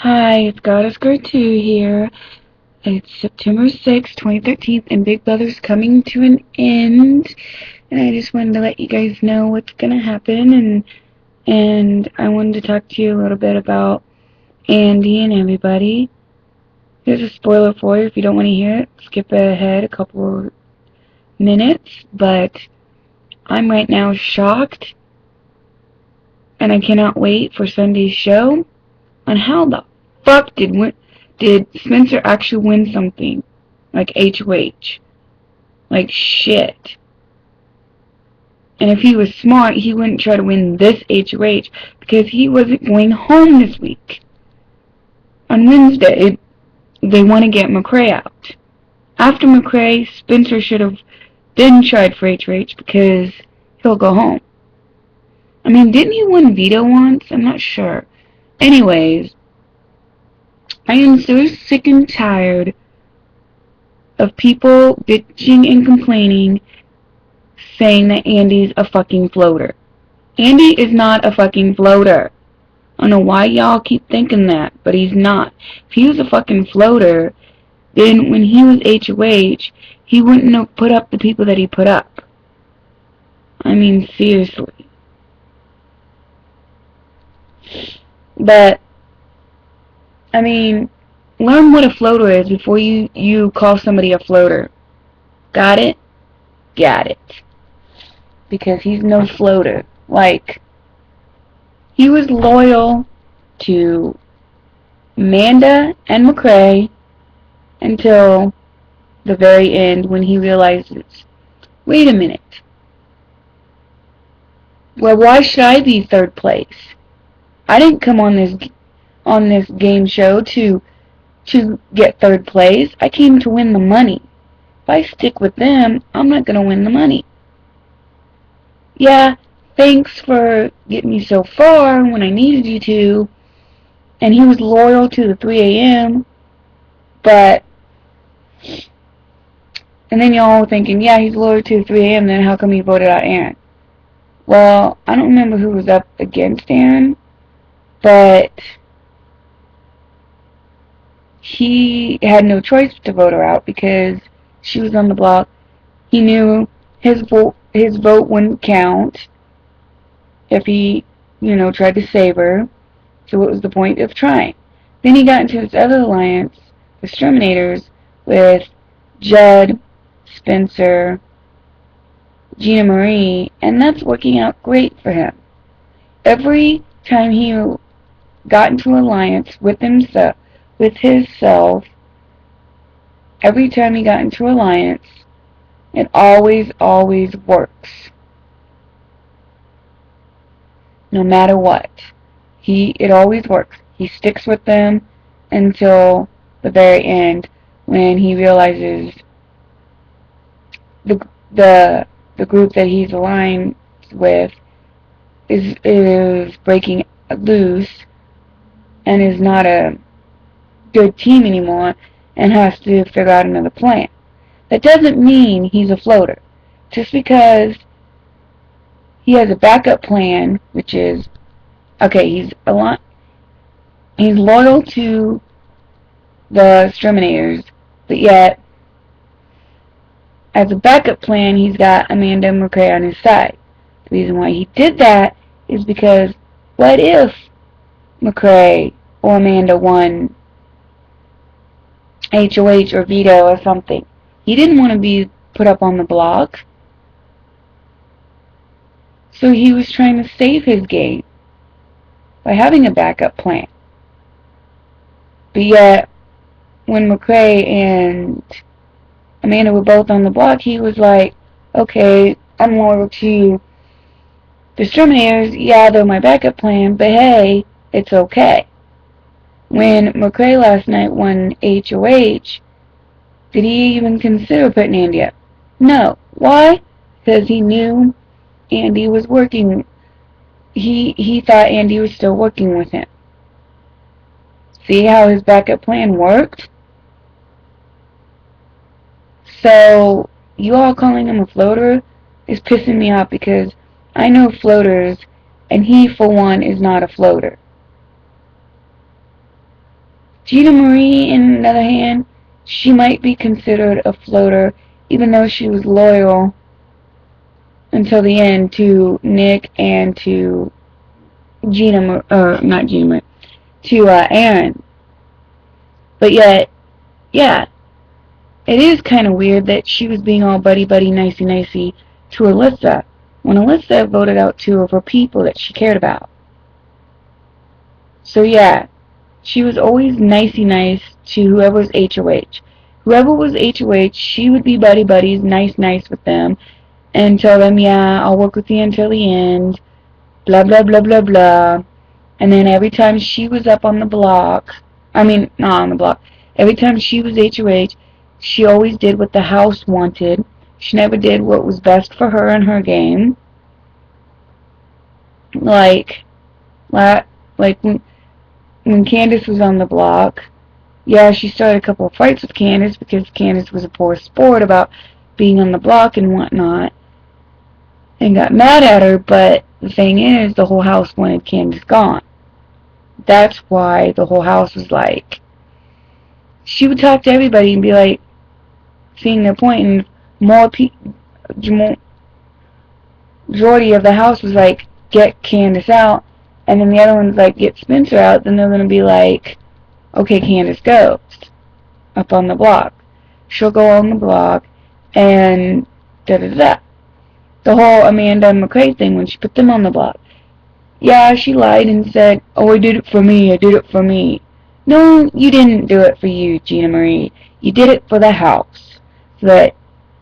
Hi, it's Goddess Girl 2 here. It's September 6th, 2013, and Big Brother's coming to an end. And I just wanted to let you guys know what's gonna happen, and I wanted to talk to you a little bit about Andy and everybody. Here's a spoiler for you. If you don't want to hear it, skip ahead a couple of minutes. But I'm right now shocked, and I cannot wait for Sunday's show on how the fuck did Spencer actually win something like HOH? Like shit. And if he was smart, he wouldn't try to win this HOH because he wasn't going home this week. On Wednesday, they want to get McCrae out. After McCrae, Spencer should have then tried for HOH because he'll go home. I mean, didn't he win veto once? I'm not sure. Anyways, I am so sick and tired of people bitching and complaining saying that Andy's a fucking floater. Andy is not a fucking floater. I don't know why y'all keep thinking that, but he's not. If he was a fucking floater, then when he was HOH, he wouldn't have put up the people that he put up. I mean, seriously. But, I mean, learn what a floater is before you call somebody a floater. Got it? Got it. Because he's no floater. Like, he was loyal to Amanda and McCrae until the very end when he realizes, wait a minute. Well, why should I be third place? I didn't come on this game show to get third place. I came to win the money. If I stick with them, I'm not gonna win the money. Yeah, thanks for getting me so far when I needed you to. And he was loyal to the 3 a.m. But, and then y'all thinking, yeah, he's loyal to the 3 a.m. Then how come he voted out Aaron? Well, I don't remember who was up against Aaron, but he had no choice to vote her out because she was on the block. He knew his vote wouldn't count if he, tried to save her. So what was the point of trying? Then he got into this other alliance, the Exterminators, with Judd, Spencer, Gina Marie, and that's working out great for him. Every time he got into alliance with himself, every time he got into alliance, it always works. No matter what. It always works. He sticks with them until the very end when he realizes the the the group that he's aligned with is breaking loose and is not a good team anymore and has to figure out another plan. That doesn't mean he's a floater. Just because he has a backup plan, which is, okay, he's loyal to the Exterminators, but yet, as a backup plan, he's got Amanda McCrae on his side. The reason why he did that is because what if McCrae or Amanda won HOH or veto or something? He didn't want to be put up on the block. So he was trying to save his game by having a backup plan. But yet, when McCrae and Amanda were both on the block, he was like, okay, I'm loyal to the Exterminators. Yeah, they're my backup plan, but hey, it's okay. When McCrae last night won HOH, did he even consider putting Andy up? No. Why? Because he knew Andy was working. He thought Andy was still working with him. See how his backup plan worked? So, you all calling him a floater is pissing me off because I know floaters, and he, for one, is not a floater. Gina Marie, on the other hand, she might be considered a floater, even though she was loyal until the end to Nick and to not Gina Marie, to Aaron. But yet, yeah, it is kind of weird that she was being all buddy-buddy, nicey-nicey to Alyssa, when Alyssa voted out two of her people that she cared about. So yeah, she was always nicey-nice to whoever was HOH. Whoever was HOH, she would be buddy-buddies, nice with them, and tell them, yeah, I'll work with you until the end, blah, blah, blah, blah, blah. And then every time she was up on the block, not on the block, every time she was HOH, she always did what the house wanted. She never did what was best for her and her game. Like when Candace was on the block, yeah, she started a couple of fights with Candace because Candace was a poor sport about being on the block and whatnot, and got mad at her, but the thing is, the whole house wanted Candace gone. That's why the whole house was like, she would talk to everybody and be like, seeing their point, and majority of the house was like, get Candace out, and then the other one's like, get Spencer out, then they're going to be like, okay, Candace goes up on the block. She'll go on the block, and da-da-da. The whole Amanda and McCrae thing, when she put them on the block. Yeah, she lied and said, oh, I did it for me. No, you didn't do it for you, Gina Marie. You did it for the house, so that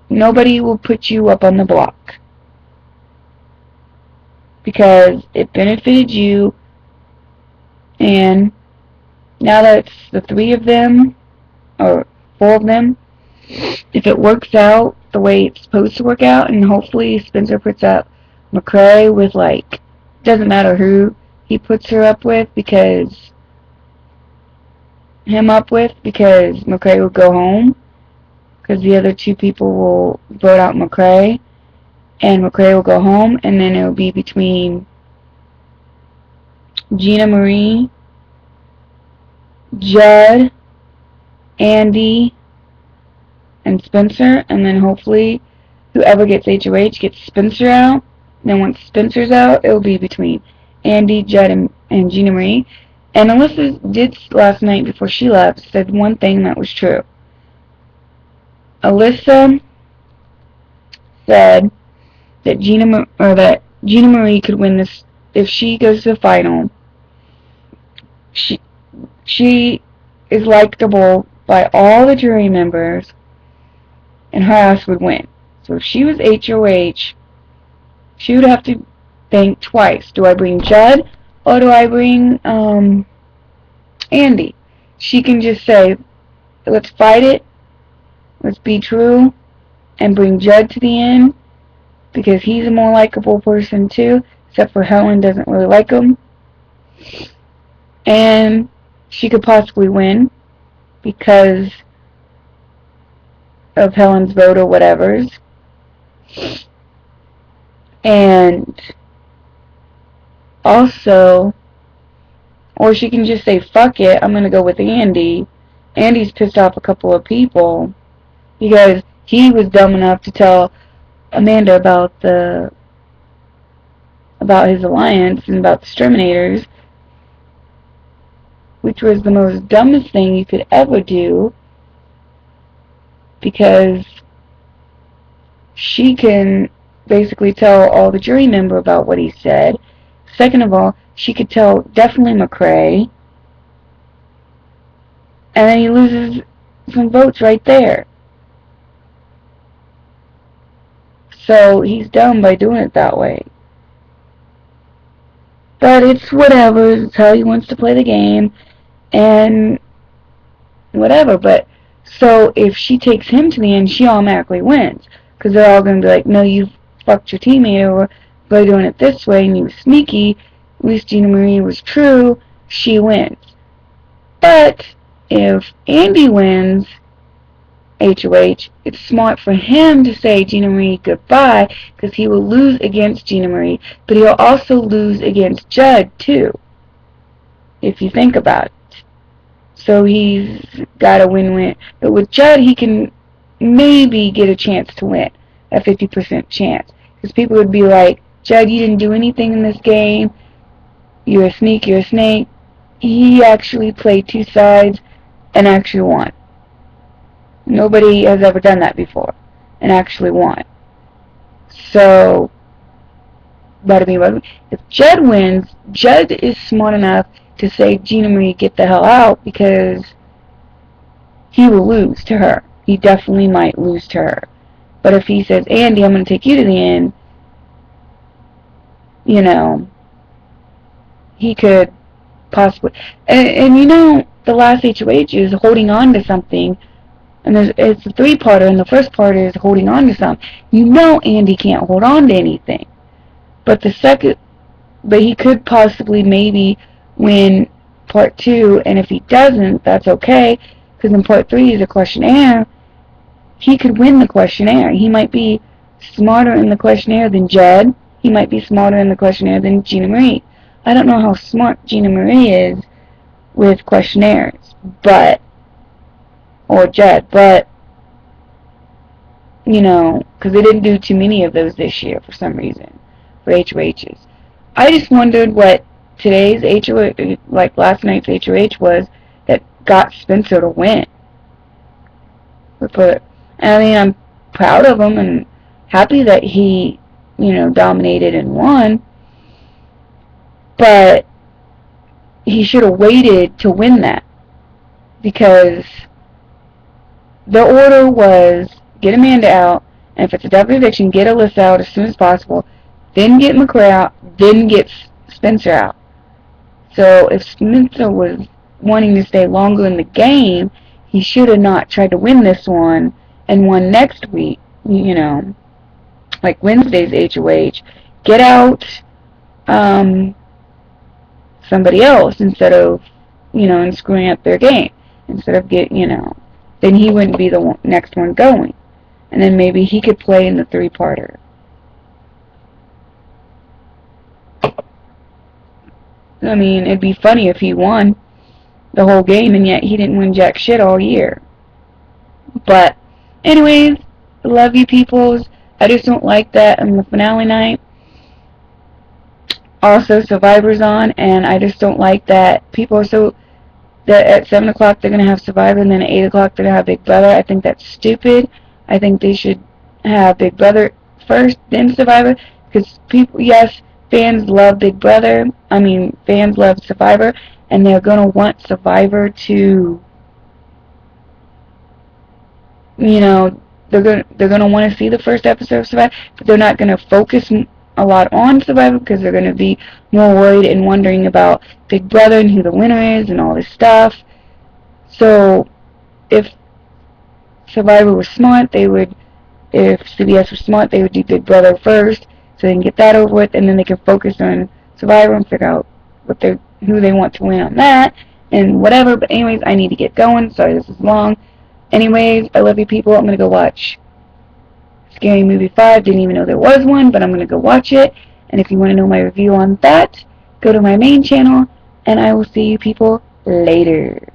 nobody will put you up on the block. Because it benefited you, and now that it's the three of them, or four of them, if it works out the way it's supposed to work out, and hopefully Spencer puts up McCrae with, like, doesn't matter who he puts her up with, because McCrae will go home, because the other two people will vote out McCrae, and McCrae will go home, and then it will be between Gina Marie, Judd, Andy, and Spencer, and then hopefully whoever gets HOH gets Spencer out. Then once Spencer's out, it will be between Andy, Judd, and Gina Marie. And Alyssa did last night before she left, said one thing that was true. Alyssa said that Gina Marie could win this if she goes to the final. She is likable by all the jury members, and her ass would win. So if she was HOH, she would have to think twice. Do I bring Judd, or do I bring Andy? She can just say, let's fight it, let's be true, and bring Judd to the end, because he's a more likable person too, except for Helen doesn't really like him. And she could possibly win because of Helen's vote or whatever's. And also, or she can just say, fuck it, I'm gonna go with Andy. Andy's pissed off a couple of people because he was dumb enough to tell Amanda about his alliance and about the Exterminators, which was the most dumbest thing you could ever do, because she can basically tell all the jury member about what he said. Second of all, she could tell definitely McCrae, and then he loses some votes right there. So he's dumb by doing it that way. But it's whatever, it's how he wants to play the game, and whatever. But so if she takes him to the end, she automatically wins, because they're all going to be like, no, you fucked your teammate over by doing it this way, and you were sneaky. At least Gina Marie was true, she wins. But if Andy wins HOH, it's smart for him to say Gina Marie goodbye, because he will lose against Gina Marie, but he'll also lose against Judd too, if you think about it. So he's got a win-win. But with Judd, he can maybe get a chance to win, a 50% chance. Because people would be like, Judd, you didn't do anything in this game. You're a sneak, you're a snake. He actually played two sides and actually won. Nobody has ever done that before and actually won. So, if Judd wins, Judd is smart enough to say, Gina Marie, get the hell out, because he will lose to her. He definitely might lose to her. But if he says, Andy, I'm going to take you to the end, you know, he could possibly. And you know, the last HOH is holding on to something. And it's a three-parter, and the first part is holding on to something. You know Andy can't hold on to anything. But he could possibly maybe win part 2, and if he doesn't, that's okay, because in part 3 is a questionnaire. He could win the questionnaire. He might be smarter in the questionnaire than Judd. He might be smarter in the questionnaire than Gina Marie. I don't know how smart Gina Marie is with questionnaires, or Judd, but, you know, because they didn't do too many of those this year for some reason, for HOHs. I just wondered what today's HOH, like last night's HOH was, that got Spencer to win. I mean, I'm proud of him and happy that he, you know, dominated and won, but he should have waited to win that, because the order was get Amanda out, and if it's a double eviction, get Alyssa out as soon as possible, then get McCray out, then get Spencer out. So if Spencer was wanting to stay longer in the game, he should have not tried to win this one and won next week, you know, like Wednesday's HOH. Get out somebody else instead of, you know, and screwing up their game. Instead of then he wouldn't be the next one going. And then maybe he could play in the three-parter. I mean, it'd be funny if he won the whole game and yet he didn't win jack shit all year. But, anyways, love you peoples. I just don't like that on the finale night. Also, Survivor's on, and I just don't like that people are that at 7 o'clock they're going to have Survivor, and then at 8 o'clock they're going to have Big Brother. I think that's stupid. I think they should have Big Brother first, then Survivor, because fans love Big Brother. Fans love Survivor, and they're going to want Survivor to, you know, they're going to want to see the first episode of Survivor, but they're not going to focus a lot on Survivor because they're going to be more worried and wondering about Big Brother and who the winner is and all this stuff. So, if Survivor was smart, if CBS was smart, they would do Big Brother first, so they can get that over with, and then they can focus on Survivor and figure out who they want to win on that, and whatever. But anyways, I need to get going. Sorry this is long. Anyways, I love you people. I'm going to go watch Scary Movie 5. Didn't even know there was one, but I'm going to go watch it. And if you want to know my review on that, go to my main channel, and I will see you people later.